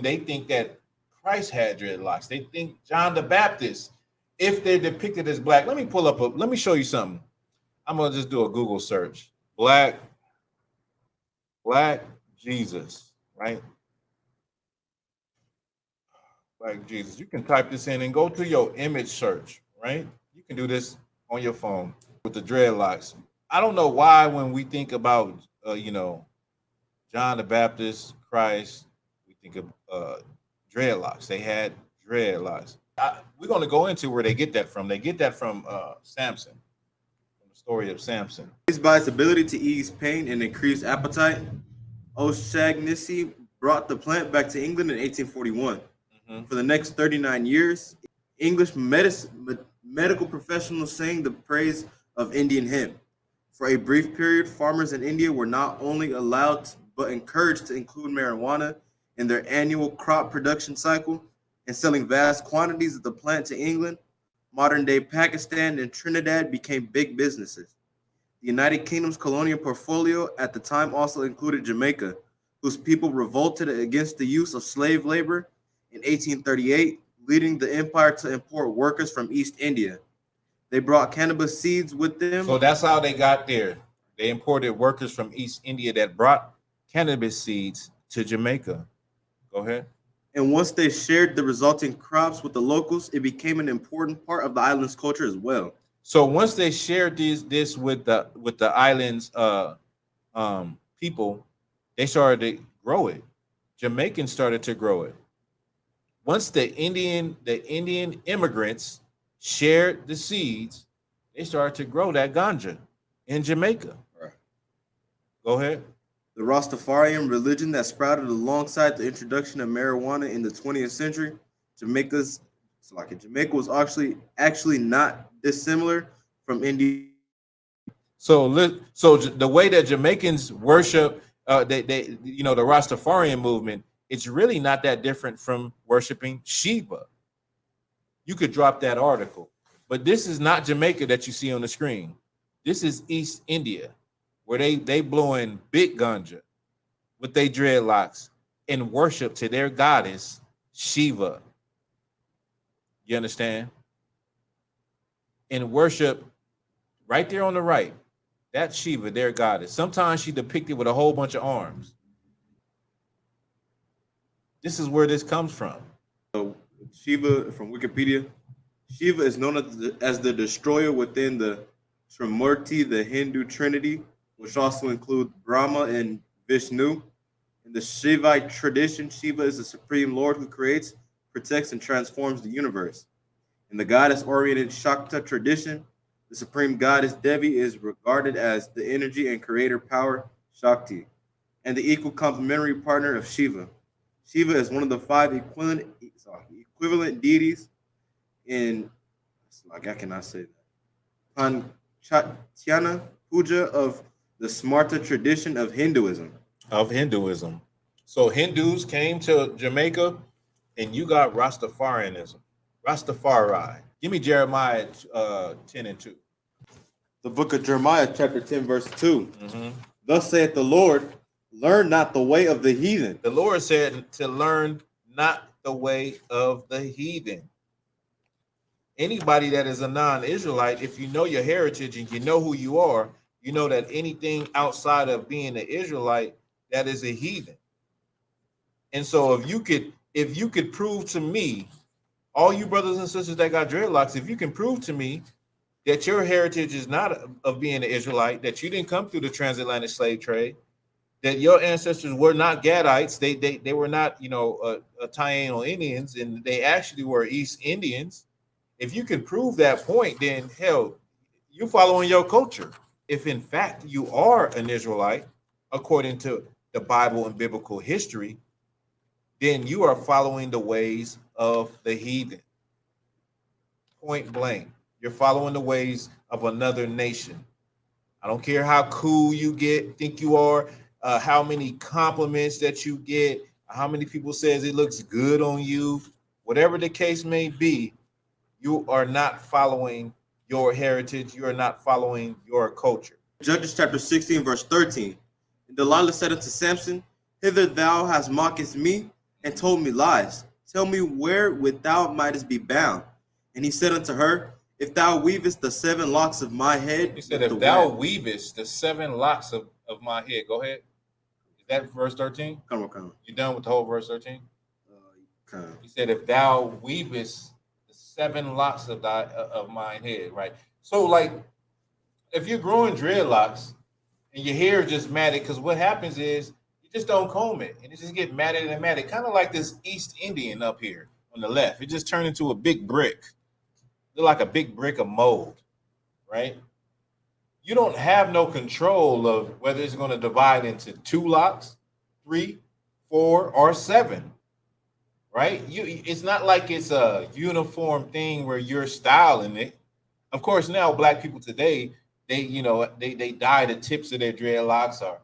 Christian, they think that Christ had dreadlocks. They think John the Baptist, if they're depicted as black. Let me show you something. I'm gonna just do a Google search. Black Jesus, right? Black Jesus. You can type this in and go to your image search, right? You can do this on your phone with the dreadlocks. I don't know why when we think about John the Baptist, Christ, we think of dreadlocks. They had dreadlocks. We're going to go into where they get that from. They get that from Samson, from the story of Samson. By its ability to ease pain and increase appetite, O'Shaughnessy brought the plant back to England in 1841. For the next 39 years, English medical professionals sang the praise of Indian hemp. For a brief period, farmers in India were not only allowed but encouraged to include marijuana in their annual crop production cycle, and selling vast quantities of the plant to England. Modern-day Pakistan and Trinidad became big businesses. The United Kingdom's colonial portfolio at the time also included Jamaica, whose people revolted against the use of slave labor in 1838, leading the empire to import workers from East India. They brought cannabis seeds with them. So that's how they got there. They imported workers from East India that brought cannabis seeds to Jamaica. Go ahead. And once they shared the resulting crops with the locals, it became an important part of the island's culture as well. So once they shared this with the island's people, they started to grow it. Jamaicans started to grow it. Once the Indian immigrants shared the seeds, they started to grow that ganja in Jamaica. Right. Go ahead. The Rastafarian religion that sprouted alongside the introduction of marijuana in the 20th century, Jamaica was actually not dissimilar from India. So the way that Jamaicans worship, the Rastafarian movement, it's really not that different from worshiping Shiva. You could drop that article, but this is not Jamaica that you see on the screen. This is East India, where they blowing big ganja with their dreadlocks and worship to their goddess Shiva. You understand? And worship right there on the right. That's Shiva, their goddess. Sometimes she depicted with a whole bunch of arms. This is where this comes from. So Shiva, from Wikipedia, Shiva is known as the destroyer within the Trimurti, the Hindu trinity, which also include Brahma and Vishnu. In the Shivite tradition, Shiva is the supreme lord who creates, protects, and transforms the universe. In the goddess-oriented Shakta tradition, the supreme goddess Devi is regarded as the energy and creator power, Shakti, and the equal complementary partner of Shiva. Shiva is one of the 5 equivalent deities in, I cannot say that, Panchatya Puja of the Smarta tradition of Hinduism. So Hindus came to Jamaica, and you got Rastafarianism. Rastafari. Give me Jeremiah 10 and 2. The book of Jeremiah, chapter 10, verse 2. Thus saith the Lord, learn not the way of the heathen. The Lord said to learn not the way of the heathen. Anybody that is a non-Israelite, if you know your heritage and you know who you are, you know that anything outside of being an Israelite, that is a heathen. And so if you could prove to me, all you brothers and sisters that got dreadlocks, if you can prove to me that your heritage is not of being an Israelite, that you didn't come through the transatlantic slave trade, that your ancestors were not Gadites, they were not, Taino Indians, and they actually were East Indians. If you can prove that point, then hell, you're following your culture. If in fact you are an Israelite, according to the Bible and biblical history, then you are following the ways of the heathen. Point blank. You're following the ways of another nation. I don't care how cool you think you are, how many compliments that you get, how many people says it looks good on you, whatever the case may be, you are not following your heritage. You are not following your culture. Judges chapter 16, verse 13. And Delilah said unto Samson, hither thou hast mockest me, and told me lies. Tell me wherewith thou mightest be bound. And he said unto her, If thou weavest the 7 locks of my head He said, with the if thou web. weavest the 7 locks of my head. Go ahead. Is that verse 13? Come on, come on. You done with the whole verse 13? Come on. He said, if thou weavest the 7 locks of mine head, right? So, like, if you're growing dreadlocks and your hair is just matted, because what happens is you just don't comb it and it just get matted and matted, kind of like this East Indian up here on the left. It just turned into a big brick. They're like a big brick of mold, right? You don't have no control of whether it's going to divide into 2 locks, 3, 4, or 7, right? It's not like it's a uniform thing where you're styling it. Of course, now black people today, they dye the tips of their dreadlocks, or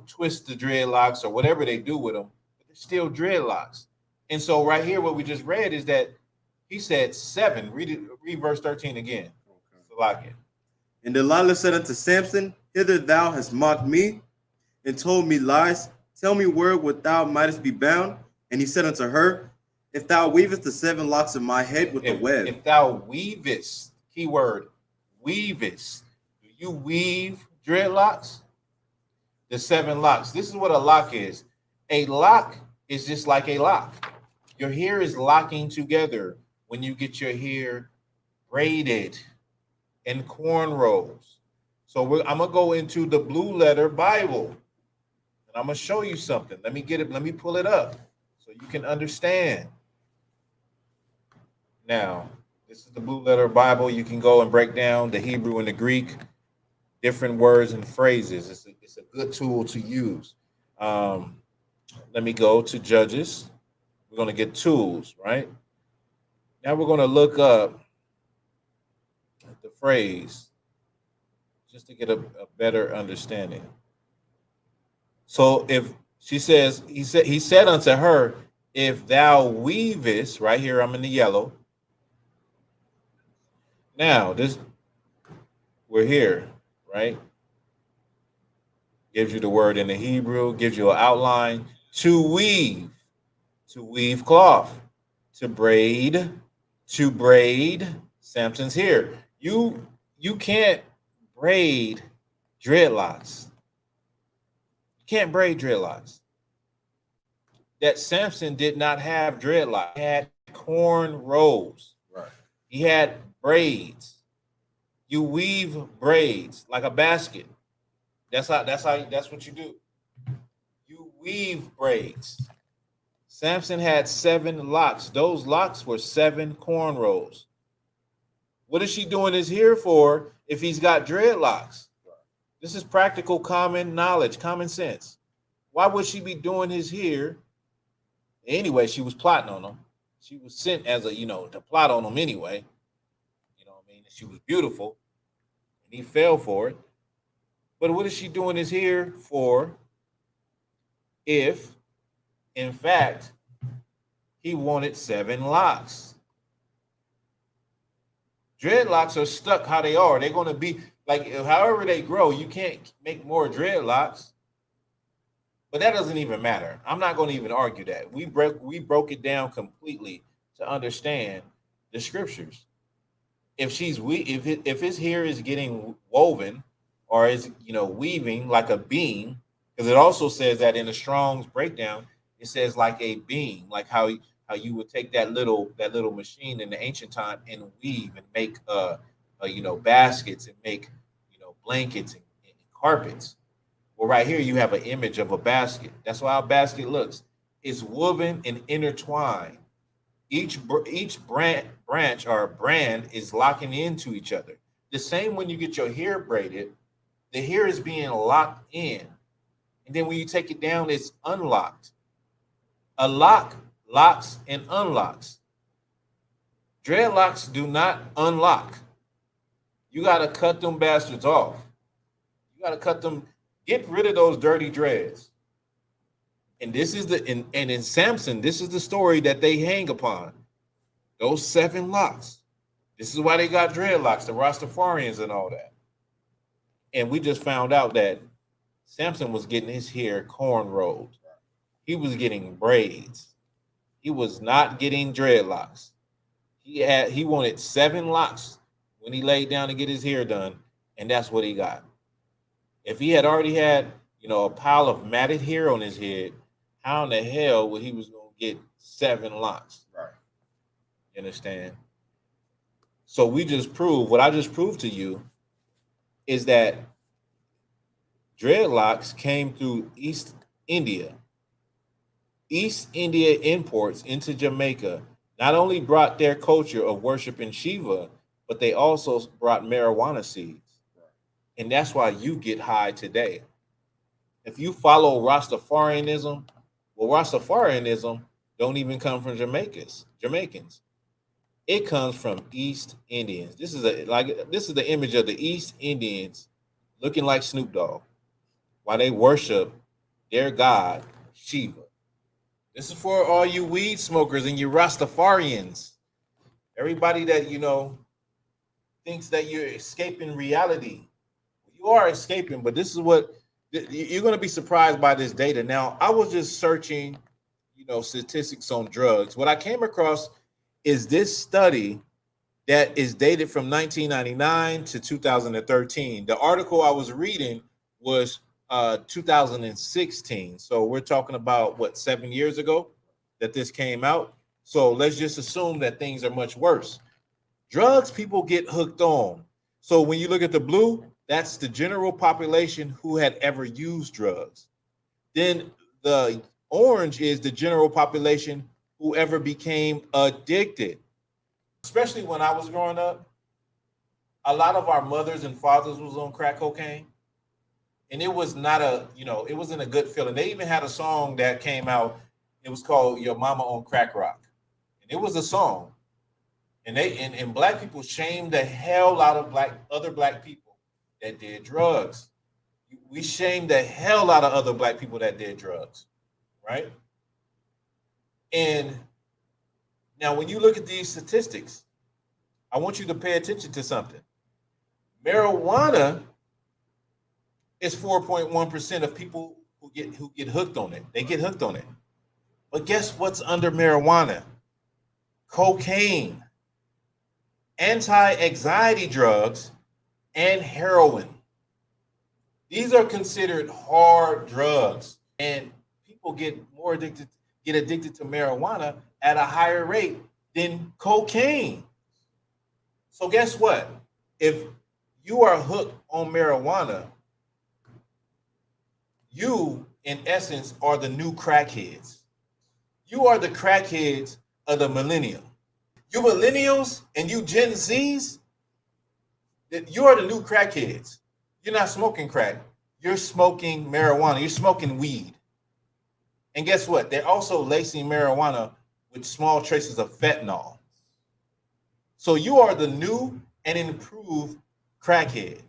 twist the dreadlocks, or whatever they do with them, but they're still dreadlocks. And so right here, what we just read is that he said 7. Read verse 13 again. Okay. So like it. And Delilah said unto Samson, Hither thou hast mocked me, and told me lies. Tell me wherewith thou mightest be bound. And he said unto her, If thou weavest the 7 locks of my head with the web. If thou weavest, keyword, weavest. Do you weave dreadlocks? The 7 locks. This is what a lock is. A lock is just like a lock. Your hair is locking together when you get your hair braided and cornrows. So I'm going to go into the Blue Letter Bible, and I'm going to show you something. Let me get it. Let me pull it up so you can understand. Now, this is the Blue Letter Bible. You can go and break down the Hebrew and the Greek, different words and phrases. It's a good tool to use. Let me go to Judges. We're going to get tools, right? Now we're going to look up the phrase just to get a better understanding. So if she says, he said unto her, if thou weavest, right here, I'm in the yellow. Now we're here, right? Gives you the word in the Hebrew, gives you an outline. To weave cloth, to braid. Samson's here. You can't braid dreadlocks. You can't braid dreadlocks. That Samson did not have dreadlocks. He had cornrows. Right. He had braids. You weave braids like a basket. That's what you do. You weave braids. Samson had 7 locks. Those locks were 7 cornrows. What is she doing his hair for if he's got dreadlocks? This is practical common knowledge, common sense. Why would she be doing his hair? Anyway, she was plotting on him. She was sent as to plot on him anyway. You know what I mean? She was beautiful, and he fell for it. But what is she doing his hair for if, in fact, he wanted 7 locks? Dreadlocks are stuck how they are. They're going to be like, however they grow, you can't make more dreadlocks. But that doesn't even matter. I'm not going to even argue that. We broke it down completely to understand the scriptures. If his hair is getting woven or is weaving like a beam, because it also says that in the Strong's breakdown, it says like a beam, like how you would take that little machine in the ancient time and weave and make baskets and make blankets and carpets. Well, right here you have an image of a basket. That's how a basket looks. It's woven and intertwined. Each branch or brand is locking into each other. The same when you get your hair braided, the hair is being locked in. And then when you take it down, it's unlocked. A lock locks and unlocks. Dreadlocks do not unlock. You got to cut them bastards off. You got to cut them. Get rid of those dirty dreads. And this is and in Samson, this is the story that they hang upon. Those 7 locks. This is why they got dreadlocks, the Rastafarians and all that. And we just found out that Samson was getting his hair cornrowed. He was getting braids. He was not getting dreadlocks. He wanted 7 locks when he laid down to get his hair done, and that's what he got. If he had already had, a pile of matted hair on his head, how in the hell would he was gonna get 7 locks? Right. You understand? So what I just proved to you is that dreadlocks came through East India. East India imports into Jamaica not only brought their culture of worshiping Shiva, but they also brought marijuana seeds. And that's why you get high today. If you follow Rastafarianism, well, Rastafarianism don't even come from Jamaicans. It comes from East Indians. This is the image of the East Indians looking like Snoop Dogg while they worship their god Shiva. This is for all you weed smokers and you Rastafarians. Everybody that thinks that you're escaping reality. You are escaping, but this is what you're going to be surprised by this data. Now, I was just searching, statistics on drugs. What I came across is this study that is dated from 1999 to 2013. The article I was reading was 2016. So we're talking about 7 years ago that this came out. So let's just assume that things are much worse. Drugs people get hooked on. So when you look at the blue, that's the general population who had ever used drugs. Then the orange is the general population who ever became addicted. Especially when I was growing up, a lot of our mothers and fathers was on crack cocaine. And it was not it wasn't a good feeling. They even had a song that came out. It was called Your Mama on Crack Rock. And it was a song. And and black people shamed the hell out of other black people that did drugs. We shamed the hell out of other black people that did drugs, right? And now when you look at these statistics, I want you to pay attention to something. Marijuana is 4.1% of people who get hooked on it. They get hooked on it. But guess what's under marijuana? Cocaine, anti-anxiety drugs, and heroin. These are considered hard drugs, and people get addicted to marijuana at a higher rate than cocaine. So guess what? If you are hooked on marijuana, you, in essence, are the new crackheads. You are the crackheads of the millennium. You millennials and you Gen Zs, you are the new crackheads. You're not smoking crack. You're smoking marijuana. You're smoking weed. And guess what? They're also lacing marijuana with small traces of fentanyl. So you are the new and improved crackhead.